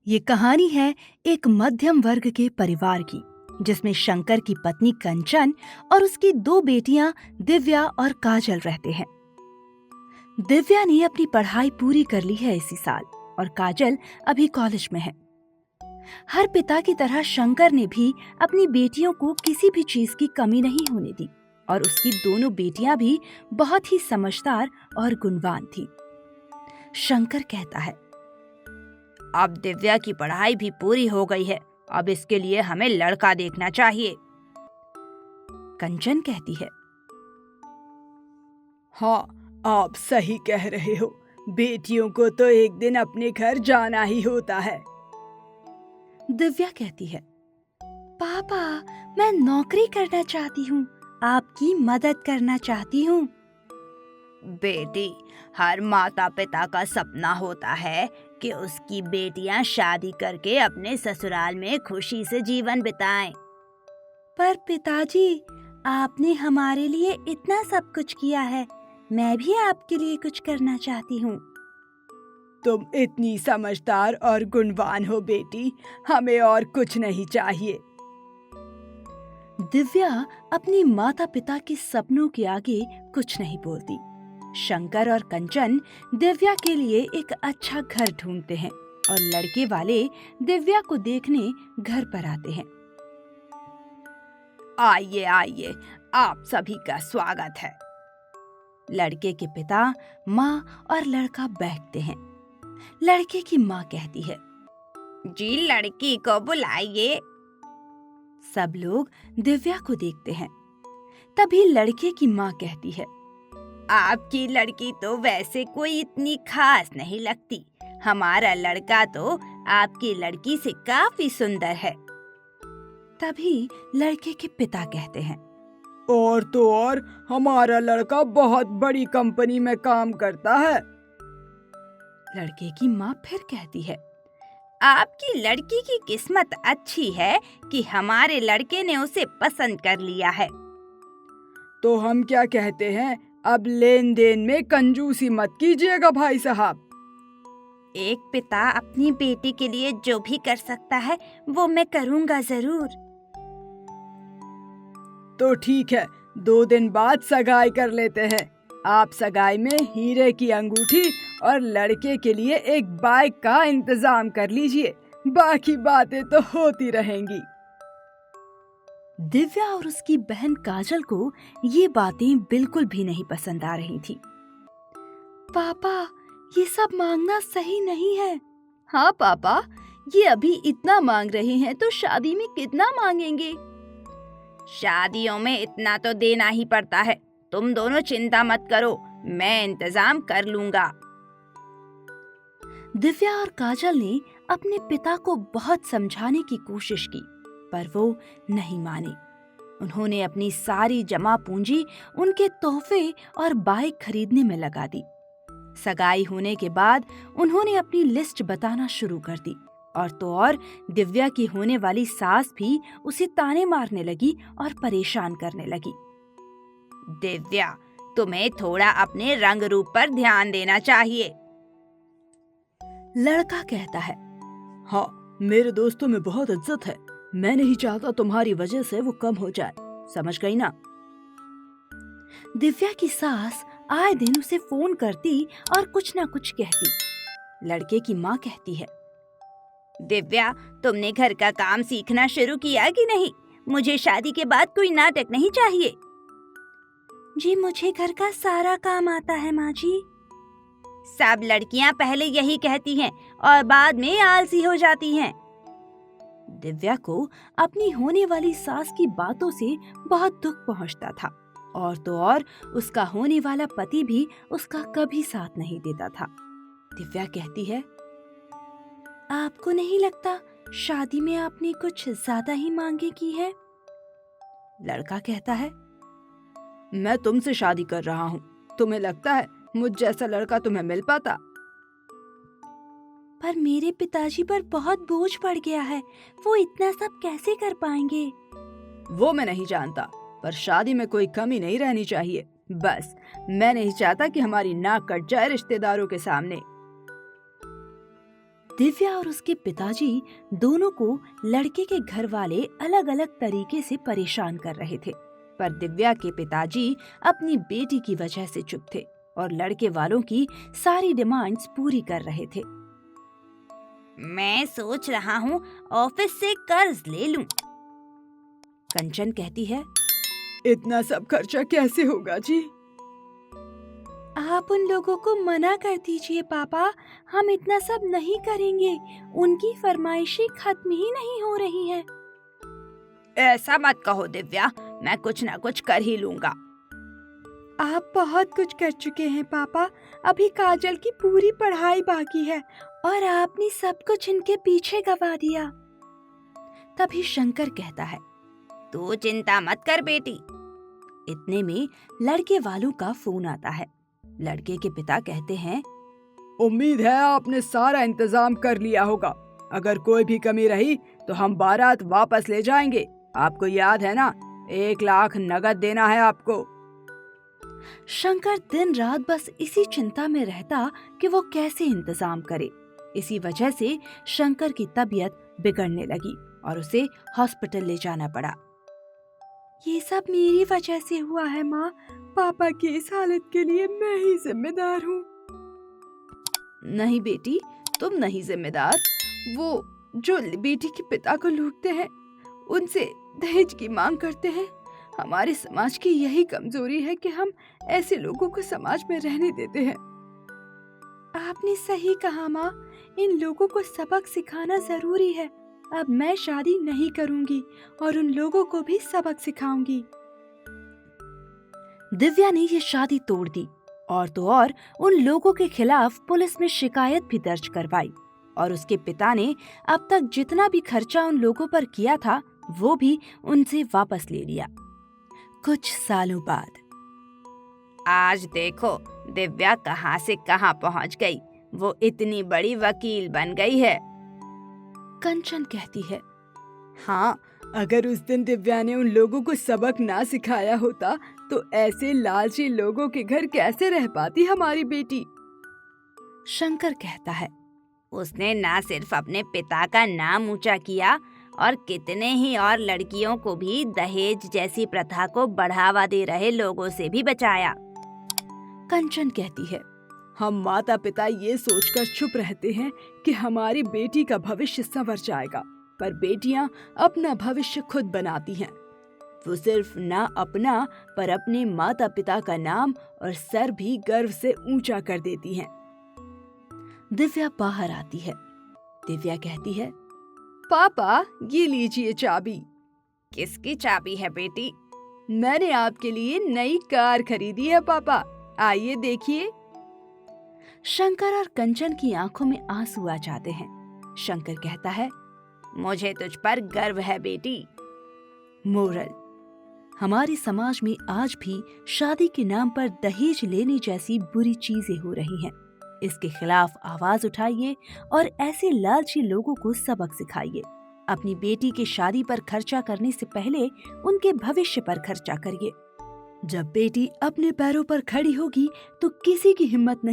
ये कहानी है एक मध्यम वर्ग के परिवार की, जिसमें शंकर की पत्नी कंचन और उसकी दो बेटियां दिव्या और काजल रहते हैं। दिव्या ने अपनी पढ़ाई पूरी कर ली है इसी साल और काजल अभी कॉलेज में है। हर पिता की तरह शंकर ने भी अपनी बेटियों को किसी भी चीज की कमी नहीं होने दी और उसकी दोनों बेटियां भी बहुत ही समझदार और गुणवान थी। शंकर कहता है, अब दिव्या की पढ़ाई भी पूरी हो गई है, अब इसके लिए हमें लड़का देखना चाहिए। कंचन कहती है, हाँ, आप सही कह रहे हो। बेटियों को तो एक दिन अपने घर जाना ही होता है। दिव्या कहती है, पापा, मैं नौकरी करना चाहती हूँ, आपकी मदद करना चाहती हूँ। बेटी, हर माता पिता का सपना होता है कि उसकी बेटियां शादी करके अपने ससुराल में खुशी से जीवन बिताएं। पर पिताजी, आपने हमारे लिए इतना सब कुछ किया है, मैं भी आपके लिए कुछ करना चाहती हूँ। तुम इतनी समझदार और गुणवान हो बेटी, हमें और कुछ नहीं चाहिए। दिव्या अपनी माता पिता के सपनों के आगे कुछ नहीं बोलती। शंकर और कंचन दिव्या के लिए एक अच्छा घर ढूंढते हैं और लड़के वाले दिव्या को देखने घर पर आते हैं। आइए आइए, आप सभी का स्वागत है। लड़के के पिता, माँ और लड़का बैठते हैं। लड़के की माँ कहती है, जी लड़की को बुलाइए। सब लोग दिव्या को देखते हैं। तभी लड़के की माँ कहती है, आपकी लड़की तो वैसे कोई इतनी खास नहीं लगती, हमारा लड़का तो आपकी लड़की से काफी सुंदर है। तभी लड़के के पिता कहते हैं, और तो और हमारा लड़का बहुत बड़ी कंपनी में काम करता है। लड़के की माँ फिर कहती है, आपकी लड़की की किस्मत अच्छी है कि हमारे लड़के ने उसे पसंद कर लिया है। तो हम क्या कहते हैं, अब लेन देन में कंजूसी मत कीजिएगा भाई साहब। एक पिता अपनी बेटी के लिए जो भी कर सकता है वो मैं करूँगा जरूर। तो ठीक है, 2 दिन बाद सगाई कर लेते हैं। आप सगाई में हीरे की अंगूठी और लड़के के लिए एक बाइक का इंतजाम कर लीजिए, बाकी बातें तो होती रहेंगी। दिव्या और उसकी बहन काजल को ये बातें बिल्कुल भी नहीं पसंद आ रही थी। पापा, ये सब मांगना सही नहीं है। हाँ पापा, ये अभी इतना मांग रहे हैं तो शादी में कितना मांगेंगे? शादियों में इतना तो देना ही पड़ता है। तुम दोनों चिंता मत करो, मैं इंतजाम कर लूंगा। दिव्या और काजल ने अपने पिता को बहुत समझाने की कोशिश की, पर वो नहीं माने। उन्होंने अपनी सारी जमा पूंजी उनके तोहफे और बाइक खरीदने में लगा दी। सगाई होने के बाद उन्होंने अपनी लिस्ट बताना शुरू कर दी और तो और दिव्या की होने वाली सास भी उसे ताने मारने लगी और परेशान करने लगी। दिव्या, तुम्हें थोड़ा अपने रंग रूप पर ध्यान देना चाहिए। लड़का कहता है, हाँ, मेरे दोस्तों में बहुत इज्जत है, मैं नहीं चाहता तुम्हारी वजह से वो कम हो जाए, समझ गई ना? दिव्या की सास आए दिन उसे फोन करती और कुछ ना कुछ कहती। लड़के की माँ कहती है, दिव्या, तुमने घर का काम सीखना शुरू किया कि नहीं? मुझे शादी के बाद कोई नाटक नहीं चाहिए। जी, मुझे घर का सारा काम आता है माँ जी। सब लड़कियां पहले यही कहती हैं और बाद में आलसी हो जाती हैं। दिव्या को अपनी होने वाली सास की बातों से बहुत दुख पहुंचता था और तो और उसका होने वाला पति भी उसका कभी साथ नहीं देता था। दिव्या कहती है, आपको नहीं लगता शादी में आपने कुछ ज्यादा ही मांगे की है? लड़का कहता है, मैं तुमसे शादी कर रहा हूँ, तुम्हें लगता है मुझ जैसा लड़का तुम्हें मिल पाता? पर मेरे पिताजी पर बहुत बोझ पड़ गया है, वो इतना सब कैसे कर पाएंगे? वो मैं नहीं जानता, पर शादी में कोई कमी नहीं रहनी चाहिए। बस मैं नहीं चाहता कि हमारी नाक कट जाए रिश्तेदारों के सामने। दिव्या और उसके पिताजी दोनों को लड़के के घर वाले अलग अलग तरीके से परेशान कर रहे थे, पर दिव्या के पिताजी अपनी बेटी की वजह से चुप थे और लड़के वालों की सारी डिमांड्स पूरी कर रहे थे। मैं सोच रहा हूँ ऑफिस से कर्ज ले लूं। कंचन कहती है, इतना सब खर्चा कैसे होगा जी? आप उन लोगों को मना कर दीजिए पापा, हम इतना सब नहीं करेंगे, उनकी फरमाइशें खत्म ही नहीं हो रही हैं। ऐसा मत कहो दिव्या, मैं कुछ ना कुछ कर ही लूंगा। आप बहुत कुछ कर चुके हैं पापा, अभी काजल की पूरी पढ़ाई बाकी है और आपने सब कुछ इनके पीछे गवा दिया। तभी शंकर कहता है, तू चिंता मत कर बेटी। इतने में लड़के वालों का फोन आता है। लड़के के पिता कहते हैं, उम्मीद है आपने सारा इंतजाम कर लिया होगा। अगर कोई भी कमी रही तो हम बारात वापस ले जाएंगे। आपको याद है ना, 1 लाख नगद देना है आपको। शंकर दिन रात बस इसी चिंता में रहता कि वो कैसे इंतजाम करे। इसी वजह से शंकर की तबीयत बिगड़ने लगी और उसे हॉस्पिटल ले जाना पड़ा। ये सब मेरी वजह से हुआ है माँ, पापा की इस हालत के लिए मैं ही जिम्मेदार हूँ। नहीं बेटी, तुम नहीं जिम्मेदार। वो जो बेटी के पिता को लूटते हैं, उनसे दहेज की मांग करते हैं। हमारे समाज की यही कमजोरी है कि हम ऐसे लोगों को समाज में रहने देते हैं। आपने सही कहा माँ, इन लोगों को सबक सिखाना जरूरी है। अब मैं शादी नहीं करूंगी और उन लोगों को भी सबक सिखाऊंगी। दिव्या ने ये शादी तोड़ दी और तो और उन लोगों के खिलाफ पुलिस में शिकायत भी दर्ज करवाई और उसके पिता ने अब तक जितना भी खर्चा उन लोगों पर किया था वो भी उनसे वापस ले लिया। कुछ सालों बाद आज देखो दिव्या कहाँ से कहाँ पहुँच गई। वो इतनी बड़ी वकील बन गई है। कंचन कहती है, हाँ, अगर उस दिन दिव्या ने उन लोगों को सबक ना सिखाया होता तो ऐसे लालची लोगों के घर कैसे रह पाती हमारी बेटी। शंकर कहता है, उसने ना सिर्फ अपने पिता का नाम ऊंचा किया और कितने ही और लड़कियों को भी दहेज जैसी प्रथा को बढ़ावा दे रहे लोगों से भी बचाया। कंचन कहती है, हम माता पिता ये सोचकर चुप रहते हैं कि हमारी बेटी का भविष्य संवर जाएगा, पर बेटियां अपना भविष्य खुद बनाती हैं। वो सिर्फ ना अपना पर अपने माता पिता का नाम और सर भी गर्व से ऊंचा कर देती हैं। दिव्या बाहर आती है। दिव्या कहती है, पापा ये लीजिए चाबी। किसकी चाबी है बेटी? मैंने आपके लिए नई कार खरीदी है पापा, आइए देखिए। शंकर और कंचन की आंखों में आंसू आ जाते हैं। शंकर कहता है, मुझे तुझ पर गर्व है बेटी। मोरल, हमारे समाज में आज भी शादी के नाम पर दहेज लेने जैसी बुरी चीजें हो रही हैं। इसके खिलाफ आवाज उठाइए और ऐसे लालची लोगों को सबक सिखाइए। अपनी बेटी की शादी पर खर्चा करने से पहले उनके भविष्य पर खर्चा करिए। जब बेटी अपने पैरों पर खड़ी होगी तो किसी की हिम्मत नहीं